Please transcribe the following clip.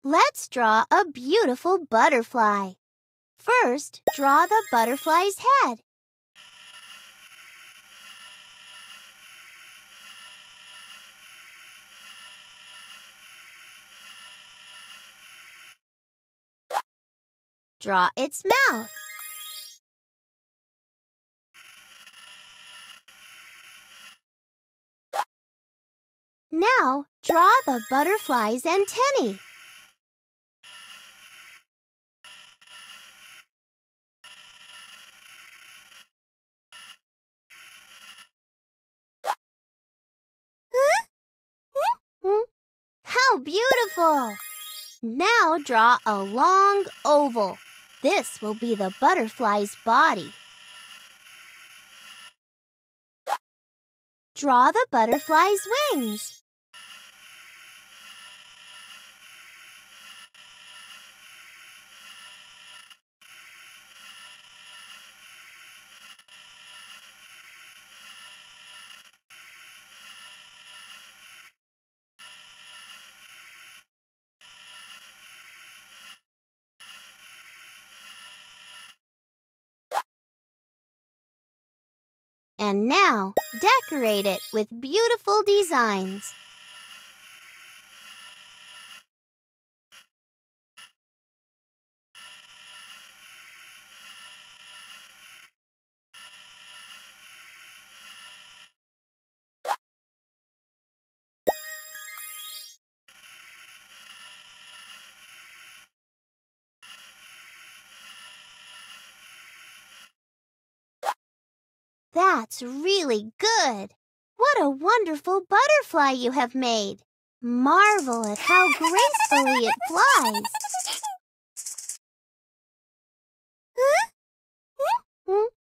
Let's draw a beautiful butterfly. First, draw the butterfly's head. Draw its mouth. Now, draw the butterfly's antennae. How beautiful! Now draw a long oval. This will be the butterfly's body. Draw the butterfly's wings. And now, decorate it with beautiful designs. That's really good! What a wonderful butterfly you have made! Marvel at how gracefully it flies!